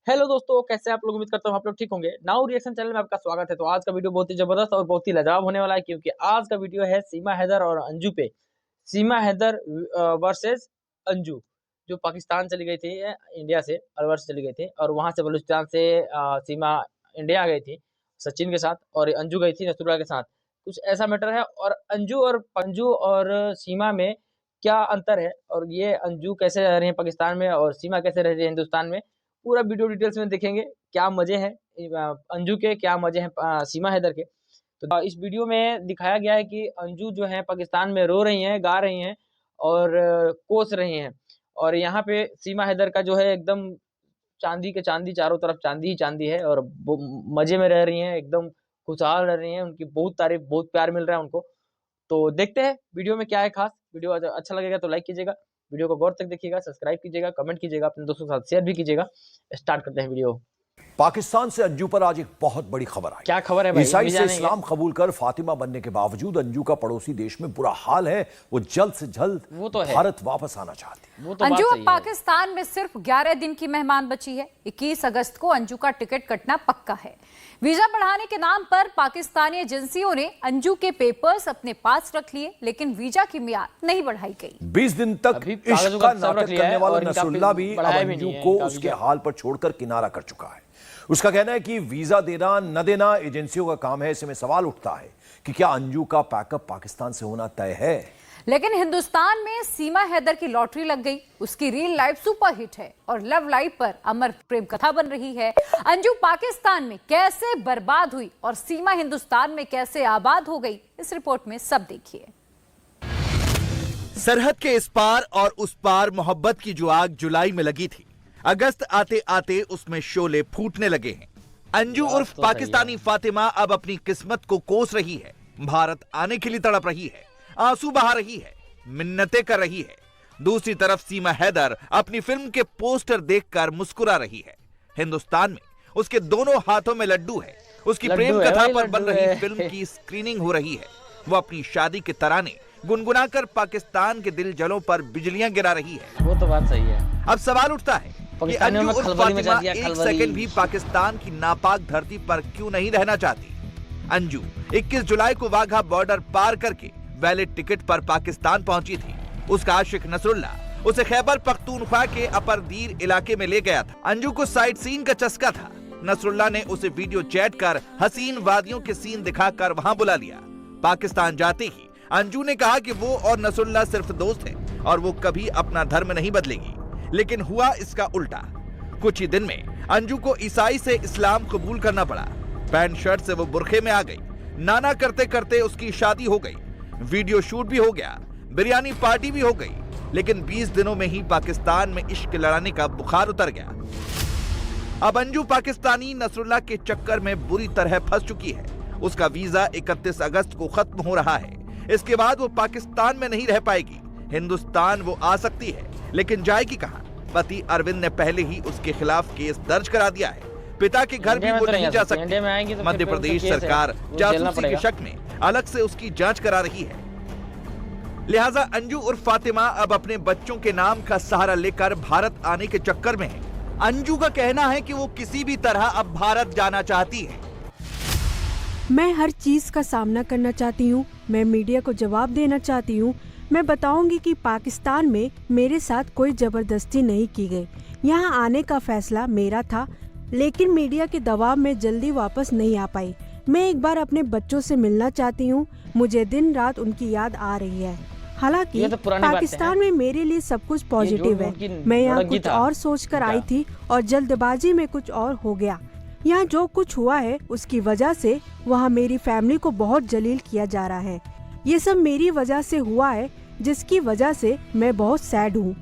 Hello दोस्तों, कैसे आप लोग? उम्मीद करता हूँ आप लोग ठीक होंगे। नाउ रिएक्शन चैनल में आपका स्वागत है। तो आज का वीडियो बहुत ही जबरदस्त और बहुत ही लाजवाब होने वाला है, क्योंकि आज का वीडियो है सीमा हैदर और अंजू पे। सीमा हैदर वर्सेस अंजू, जो पाकिस्तान चली गई थी इंडिया से, अलवर से चली गई थी और वहां से बलूचिस्तान से सीमा इंडिया आ गई थी सचिन के साथ, और अंजू गई थी नसरुल्लाह के साथ। कुछ ऐसा मैटर है। और अंजू और सीमा में क्या अंतर है, और ये अंजू कैसे रह रही है पाकिस्तान में और सीमा कैसे रह रही है हिंदुस्तान में, पूरा वीडियो डिटेल्स में देखेंगे। क्या मजे हैं अंजू के, क्या मजे हैं सीमा हैदर के। तो इस वीडियो में दिखाया गया है कि अंजू जो है पाकिस्तान में रो रही हैं, गा रही हैं और कोस रही हैं, और यहाँ पे सीमा हैदर का जो है एकदम चांदी के चांदी, चारों तरफ चांदी ही चांदी है, और मजे में रह रही हैं, एकदम खुशहाल रह रही हैं। उनकी बहुत तारीफ, बहुत प्यार मिल रहा है उनको। तो देखते हैं वीडियो में क्या है खास। वीडियो अच्छा लगेगा तो लाइक कीजिएगा, वीडियो को गौर तक देखिएगा, सब्सक्राइब कीजिएगा, कमेंट कीजिएगा, अपने दोस्तों के साथ शेयर भी कीजिएगा। स्टार्ट करते हैं वीडियो। पाकिस्तान से अंजू पर आज एक बहुत बड़ी खबर आई। क्या खबर है भाई? ईसाई से इस्लाम कबूल कर फातिमा बनने के बावजूद अंजू का पड़ोसी देश में बुरा हाल है। वो जल्द से जल्द भारत वापस आना चाहती है। अंजू अब पाकिस्तान में सिर्फ 11 दिन की मेहमान बची है। 21 अगस्त को अंजू का टिकट कटना पक्का है। वीजा बढ़ाने के नाम पर पाकिस्तानी एजेंसियों ने अंजू के पेपर्स अपने पास रख लिए, लेकिन वीजा की मियाद नहीं बढ़ाई गई। 20 दिन तक इश्क का नाटक करने वाला नसरुल्लाह भी अब अंजू को उसके हाल पर छोड़कर किनारा कर चुका है। उसका कहना है कि वीजा देना न देना एजेंसियों का काम है। ऐसे में सवाल उठता है कि क्या अंजू का पैकअप पाकिस्तान से होना तय है? लेकिन हिंदुस्तान में सीमा हैदर की लॉटरी लग गई। उसकी रील लाइफ सुपरहिट है और लव लाइफ पर अमर प्रेम कथा बन रही है। अंजू पाकिस्तान में कैसे बर्बाद हुई और सीमा हिंदुस्तान में कैसे आबाद हो गई, इस रिपोर्ट में सब देखिए। सरहद के इस पार और उस पार मोहब्बत की जो आग जुलाई में लगी थी, अगस्त आते आते उसमें शोले फूटने लगे हैं। अंजू उर्फ पाकिस्तानी फातिमा अब अपनी किस्मत को कोस रही है। भारत आने के लिए तड़प रही है, आंसू बहा रही है, मिन्नतें कर रही है। दूसरी तरफ सीमा हैदर अपनी फिल्म के पोस्टर देखकर मुस्कुरा रही है। हिंदुस्तान में उसके दोनों हाथों में लड्डू है। उसकी प्रेम कथा पर बन रही फिल्म की स्क्रीनिंग हो रही है। वो अपनी शादी के तराने गुनगुनाकर पाकिस्तान के दिल जलों पर बिजलियां गिरा रही है। वो तो बात सही है। अब सवाल उठता है कि अंजू उर्फ फातिमा एक सेकंड भी पाकिस्तान की नापाक धरती पर क्यों नहीं रहना चाहती। अंजू 21 जुलाई को वाघा बॉर्डर पार करके वैलिड टिकट पर पाकिस्तान पहुंची थी। उसका आशिक नसरुल्लाह उसे खैबर पख्तूनख्वा के अपरदीर इलाके में ले गया था। अंजू को साइट सीन का चस्का था। नसरुल्लाह ने उसे वीडियो चैट कर हसीन वादियों के सीन दिखाकर वहां बुला लिया। पाकिस्तान जाते ही अंजू ने कहा कि वो और नसरुल्लाह सिर्फ दोस्त हैं और वो कभी अपना धर्म नहीं बदलेगी। लेकिन हुआ इसका उल्टा। कुछ ही दिन में अंजू को ईसाई से इस्लाम कबूल करना पड़ा। पैंट शर्ट से वो बुरखे में आ गई। नाना करते करते उसकी शादी हो गई। वीडियो शूट भी हो गया, बिरयानी पार्टी भी हो गई। लेकिन 20 दिनों में ही पाकिस्तान में इश्क लड़ाने का बुखार उतर गया। अब अंजू पाकिस्तानी नसरुल्लाह के चक्कर में बुरी तरह फंस चुकी है। उसका वीजा 31 अगस्त को खत्म हो रहा है। इसके बाद वो पाकिस्तान में नहीं रह पाएगी। हिंदुस्तान वो आ सकती है, लेकिन जाएगी कहां? पति अरविंद ने पहले ही उसके खिलाफ केस दर्ज करा दिया है। पिता के घर भी वो नहीं जा सकती। मध्य प्रदेश सरकार जासूसी के शक में अलग से उसकी जांच करा रही है। लिहाजा अंजू उर्फ फातिमा अब अपने बच्चों के नाम का सहारा लेकर भारत आने के चक्कर में है। अंजू का कहना है कि वो किसी भी तरह अब भारत जाना चाहती है। मैं हर चीज का सामना करना चाहती हूँ। मैं मीडिया को जवाब देना चाहती हूँ। मैं बताऊंगी कि पाकिस्तान में मेरे साथ कोई जबरदस्ती नहीं की गई। यहाँ आने का फैसला मेरा था, लेकिन मीडिया के दबाव में जल्दी वापस नहीं आ पाई। मैं एक बार अपने बच्चों से मिलना चाहती हूँ। मुझे दिन रात उनकी याद आ रही है। हालांकि पाकिस्तान में मेरे लिए सब कुछ पॉजिटिव है। मैं यहाँ कुछ और सोचकर आई थी और जल्दबाजी में कुछ और हो गया। यहाँ जो कुछ हुआ है उसकी वजह से वहाँ मेरी फैमिली को बहुत जलील किया जा रहा है। ये सब मेरी वजह से हुआ है, जिसकी वजह से मैं बहुत सैड हूँ।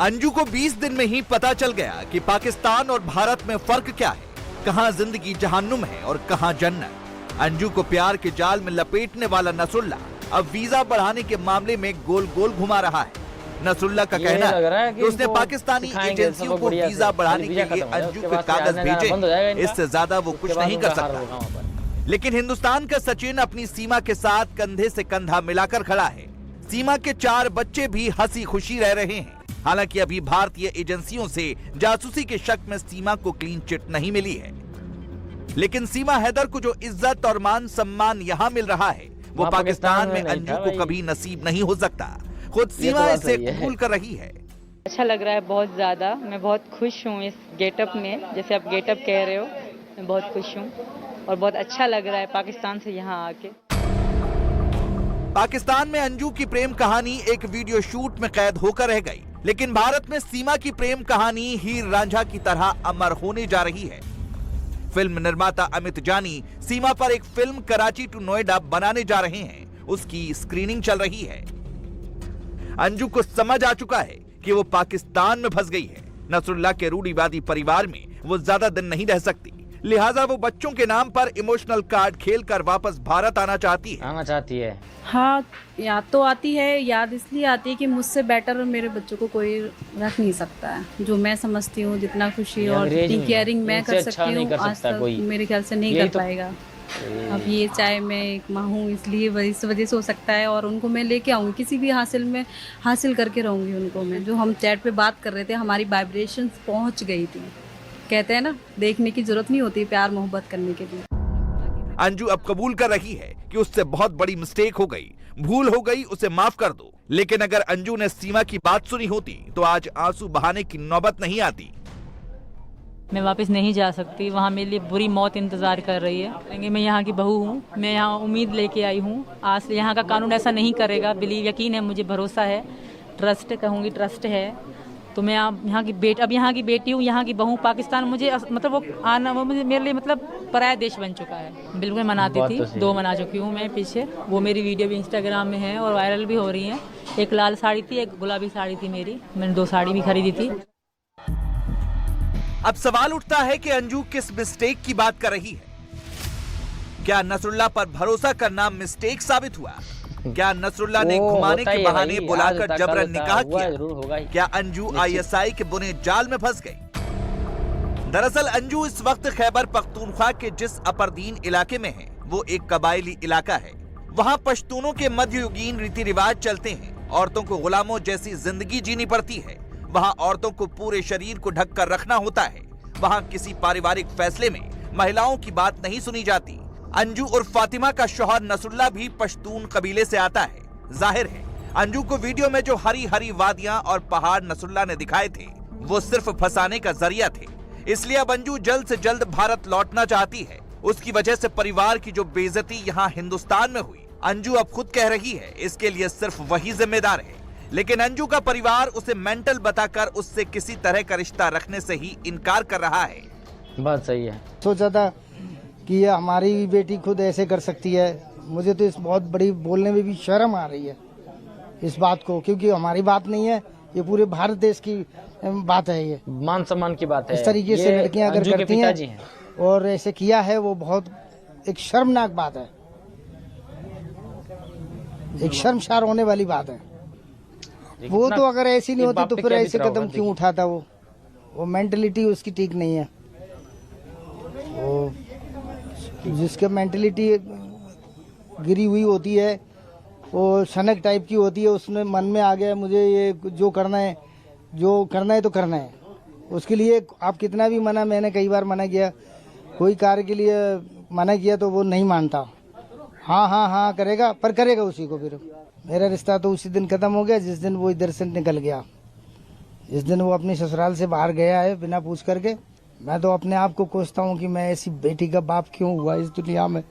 अंजू को 20 दिन में ही पता चल गया कि पाकिस्तान और भारत में फर्क क्या है, कहां जिंदगी जहन्नुम है और कहां जन्नत। अंजू को प्यार के जाल में लपेटने वाला नसरुल्लाह अब वीजा बढ़ाने के मामले में गोल गोल घुमा रहा है। नसरुल्लाह का कहना है कि उसने पाकिस्तानी एजेंसियों को वीजा बढ़ाने के लिए अंजू के कागज भेजे। इससे ज्यादा वो कुछ नहीं कर सकता। लेकिन हिंदुस्तान का सचिन अपनी सीमा के साथ कंधे से कंधा मिलाकर खड़ा है। सीमा के 4 बच्चे भी हंसी खुशी रह रहे हैं। हालांकि अभी भारतीय एजेंसियों से जासूसी के शक में सीमा को क्लीन चिट नहीं मिली है, लेकिन सीमा हैदर को जो इज्जत और मान सम्मान यहाँ मिल रहा है वो पाकिस्तान में अंजू को कभी नसीब नहीं हो सकता। खुद सीमा इसे कबूल कर रही है। अच्छा लग रहा है बहुत ज़्यादा। मैं बहुत खुश हूँ इस गेटअप में, जैसे आप गेटअप कह रहे हो, मैं बहुत खुश हूँ और बहुत अच्छा लग रहा है पाकिस्तान से यहाँ आके। पाकिस्तान में अंजू की प्रेम कहानी एक वीडियो शूट में कैद होकर रह गई, लेकिन भारत में सीमा की प्रेम कहानी हीर रांझा की तरह अमर होने जा रही है। फिल्म निर्माता अमित जानी सीमा पर एक फिल्म कराची टू नोएडा बनाने जा रहे हैं। उसकी स्क्रीनिंग चल रही है। अंजू को समझ आ चुका है कि वो पाकिस्तान में फंस गई है। नसरुल्लाह के रूढ़िवादी परिवार में वो ज्यादा दिन नहीं रह सकती, लिहाजा वो बच्चों के नाम पर इमोशनल कार्ड खेलकर वापस भारत आना चाहती है। हाँ, याद तो आती है। याद इसलिए आती है कि मुझसे बेटर मेरे बच्चों को कोई रख नहीं सकता है। जो मैं समझती हूँ, जितना खुशी और जितनी केयरिंग मैं कर सकती हूँ, आज तक मेरे ख्याल से नहीं कर पाएगा। अब ये चाहे मैं एक माँ हूँ इसलिए इस वजह से हो सकता है, और उनको मैं लेके आऊँगी किसी भी हासिल करके रहूँगी उनको मैं। जो हम चैट पे बात कर रहे थे, हमारी वाइब्रेशंस पहुँच गई थी। कहते हैं ना, देखने की जरूरत नहीं होती प्यार मोहब्बत करने के लिए। अंजू अब कबूल कर रही है कि उससे बहुत बड़ी मिस्टेक हो गई, भूल हो गई, उसे माफ कर दो। लेकिन अगर अंजू ने सीमा की बात सुनी होती तो आज आंसू बहाने की नौबत नहीं आती। मैं वापस नहीं जा सकती, वहाँ मेरे लिए बुरी मौत इंतजार कर रही है। मैं यहाँ की बहू हूँ, मैं यहाँ उम्मीद लेके आई हूँ। आज से यहाँ का कानून ऐसा नहीं करेगा, यकीन है, मुझे भरोसा है, ट्रस्ट है। तो मैं यहाँ की बेटी हूँ, यहाँ की बहू। पाकिस्तान मुझे मतलब वो मुझे मेरे लिए मतलब पराया देश बन चुका है। बिल्कुल मनाती थी, 2 मना चुकी हूँ मैं पीछे। वो मेरी वीडियो भी इंस्टाग्राम में है और वायरल भी हो रही है। एक लाल साड़ी थी, एक गुलाबी साड़ी थी मेरी। मैंने 2 साड़ी भी खरीदी थी। अब सवाल उठता है कि अंजू किस मिस्टेक की बात कर रही है। क्या नसरुल्लाह पर भरोसा करना मिस्टेक साबित हुआ? क्या नसरुल्लाह ने घुमाने के बहाने बुलाकर जबरन निकाह किया? क्या अंजू आईएसआई के बुने जाल में फंस गई? दरअसल अंजू इस वक्त खैबर पख्तूनख्वा के जिस अपरदीन इलाके में है, वो एक कबायली इलाका है। वहाँ पश्तूनों के मध्ययुगीन रीति रिवाज चलते हैं। औरतों को गुलामों जैसी जिंदगी जीनी पड़ती है। वहाँ औरतों को पूरे शरीर को ढक कर रखना होता है। वहाँ किसी पारिवारिक फैसले में महिलाओं की बात नहीं सुनी जाती। अंजू और फातिमा का शौहर नसरुल्लाह भी पश्तून कबीले से आता है। जाहिर है अंजू को वीडियो में जो हरी हरी वादियां और पहाड़ नसरुल्लाह ने दिखाए थे, वो सिर्फ फंसाने का जरिया थे। इसलिए अब अंजू जल्द से जल्द भारत लौटना चाहती है। उसकी वजह से परिवार की जो बेइज्जती यहाँ हिंदुस्तान में हुई, अंजू अब खुद कह रही है इसके लिए सिर्फ वही जिम्मेदार है। लेकिन अंजू का परिवार उसे मेंटल बताकर उससे किसी तरह का रिश्ता रखने से ही इनकार कर रहा है। बात सही है। सोचा था कि ये हमारी बेटी खुद ऐसे कर सकती है। मुझे तो इस बहुत बड़ी बोलने में भी शर्म आ रही है इस बात को, क्योंकि हमारी बात नहीं है, ये पूरे भारत देश की बात है। ये मान सम्मान की बात है। इस तरीके से लड़कियां अगर करती हैं और ऐसे किया है, वो बहुत एक शर्मनाक बात है, एक शर्मसार होने वाली बात है। वो तो अगर ऐसी नहीं होती तो फिर ऐसे कदम क्यों उठाता? वो मेंटलिटी उसकी ठीक नहीं है। वो जिसके मेंटलिटी गिरी हुई होती है, वो शनक टाइप की होती है, उसमें मन में आ गया मुझे ये जो करना है तो करना है। उसके लिए आप कितना भी मैंने कई बार मना किया, कोई कार्य के लिए मना किया तो वो नहीं मानता। हाँ करेगा, पर करेगा उसी को। फिर मेरा रिश्ता तो उसी दिन खत्म हो गया जिस दिन वो इधर से निकल गया, जिस दिन वो अपनी ससुराल से बाहर गया है बिना पूछ करके। मैं तो अपने आप को कोसता हूँ कि मैं ऐसी बेटी का बाप क्यों हुआ इस दुनिया में।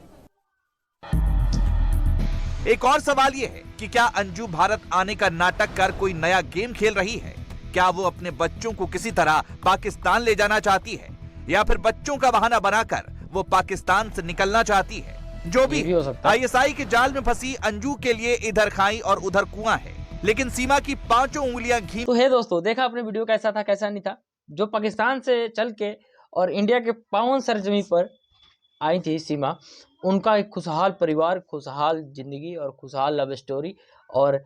एक और सवाल ये है कि क्या अंजू भारत आने का नाटक कर कोई नया गेम खेल रही है? क्या वो अपने बच्चों को किसी तरह पाकिस्तान ले जाना चाहती है, या फिर बच्चों का बहाना बनाकर वो पाकिस्तान से निकलना चाहती है? जो भी आईएसआई के जाल में फंसी अंजू के लिए इधर खाई और उधर कुआं है, लेकिन सीमा की 5 उंगलियां घी। तो है दोस्तों, देखा आपने वीडियो कैसा था कैसा नहीं था। जो पाकिस्तान से चल के और इंडिया के पावन सरजमी पर आई थी सीमा, उनका एक खुशहाल परिवार, खुशहाल जिंदगी और खुशहाल लव स्टोरी और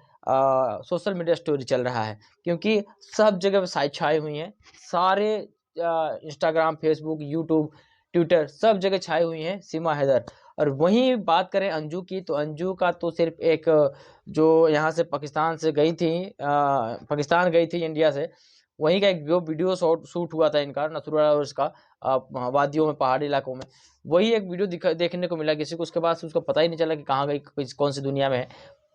सोशल मीडिया स्टोरी चल रहा है, क्योंकि सब जगह साइट छाई हुई हैं। सारे इंस्टाग्राम, फेसबुक, यूट्यूब ट्विटर, सब जगह छाई हुई हैं सीमा हैदर। और वहीं बात करें अंजू की, तो अंजू का तो सिर्फ एक जो यहाँ से पाकिस्तान से गई थी, पाकिस्तान गई थी इंडिया से, वहीं का एक जो वीडियो शूट हुआ था इनका नसरुल्लाह और इसका वादियों में, पहाड़ी इलाकों में, वही एक वीडियो देखने को मिला किसी को। उसके बाद उसको पता ही नहीं चला कि कहाँ गई, कौन सी दुनिया में है,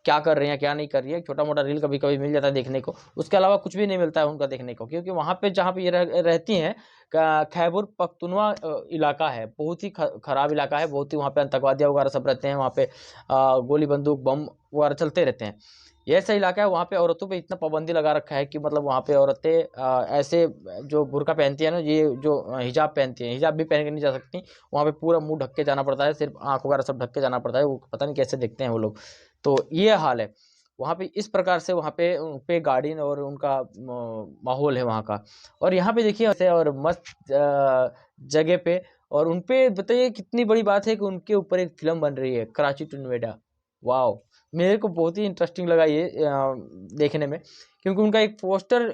क्या कर रही है क्या नहीं कर रही है। छोटा मोटा रील कभी कभी मिल जाता है देखने को, उसके अलावा कुछ भी नहीं मिलता है उनका देखने को, क्योंकि वहाँ पे जहाँ पे ये रहती हैं खैबर पख्तूनवा इलाका है, बहुत ही खराब इलाका है, बहुत ही वहाँ पे आतंकवादियाँ वगैरह सब रहते हैं, वहाँ पे गोली बंदूक बम वगैरह चलते रहते हैं। ये ऐसा इलाका है, वहाँ पे औरतों पे इतना पाबंदी लगा रखा है कि मतलब वहाँ पे औरतें ऐसे जो बुर्का पहनती है ना, ये जो हिजाब पहनती हैं, हिजाब भी पहन के नहीं जा सकती, वहाँ पे पूरा मुंह ढक के जाना पड़ता है, सिर्फ आँख वगैरह सब ढक के जाना पड़ता है, वो पता नहीं कैसे दिखते हैं वो लोग। तो ये हाल है वहाँ पे, इस प्रकार से वहाँ पे गार्डन और उनका माहौल है वहाँ का। और यहाँ पे देखिए ऐसे और मस्त जगह पे, और उन पे बताइए कितनी बड़ी बात है कि उनके ऊपर एक फिल्म बन रही है, कराची टू नोएडा। वाह, मेरे को बहुत ही इंटरेस्टिंग लगा ये देखने में, क्योंकि उनका एक पोस्टर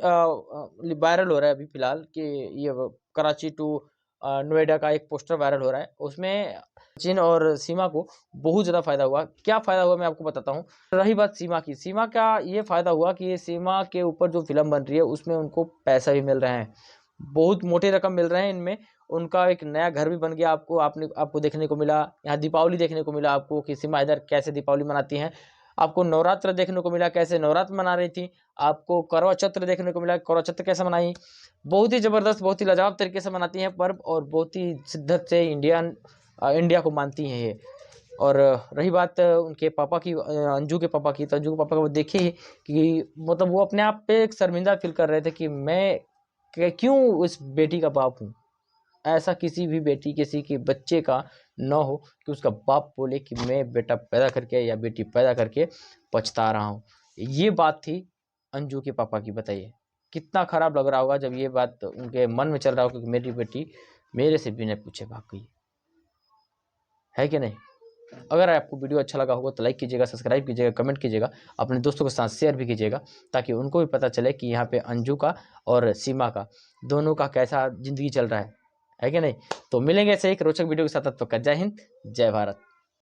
वायरल हो रहा है अभी फिलहाल कि ये कराची टू नोएडा का एक पोस्टर वायरल हो रहा है। उसमें सचिन और सीमा को बहुत ज़्यादा फायदा हुआ। क्या फ़ायदा हुआ मैं आपको बताता हूँ। रही बात सीमा की, सीमा का ये फ़ायदा हुआ कि ये सीमा के ऊपर जो फिल्म बन रही है उसमें उनको पैसा भी मिल रहे हैं, बहुत मोटे रकम मिल रहे हैं इनमें। उनका एक नया घर भी बन गया, आपको देखने को मिला। यहाँ दीपावली देखने को मिला आपको कि सीमा हैदर कैसे दीपावली मनाती हैं। आपको नवरात्र देखने को मिला, कैसे नवरात्र मना रही थी। आपको करवा चौथ देखने को मिला, करवा चौथ कैसे मनाई। बहुत ही ज़बरदस्त, बहुत ही लाजवाब तरीके से मनाती हैं पर्व, और बहुत ही शिद्दत से इंडिया को मानती हैं ये। और रही बात उनके पापा की, अंजू के पापा की, तो अंजू के पापा को देखिए कि मतलब वो अपने आप पे एक शर्मिंदा फील कर रहे थे कि मैं क्यों इस बेटी का बाप हूँ। ऐसा किसी भी बेटी, किसी के बच्चे का न हो कि उसका बाप बोले कि मैं बेटा पैदा करके या बेटी पैदा करके पछता रहा हूँ। ये बात थी अंजू के पापा की। बताइए कितना खराब लग रहा होगा जब ये बात उनके मन में चल रहा होगा कि मेरी बेटी मेरे से बिना पूछे भाग गई है कि नहीं। अगर आपको वीडियो अच्छा लगा होगा तो लाइक कीजिएगा, सब्सक्राइब कीजिएगा, कमेंट कीजिएगा, अपने दोस्तों के साथ शेयर भी कीजिएगा, ताकि उनको भी पता चले कि यहाँ पे अंजू का और सीमा का दोनों का कैसा ज़िंदगी चल रहा है कि नहीं। तो मिलेंगे ऐसे एक रोचक वीडियो के साथ, तब तक जय हिंद, जय भारत।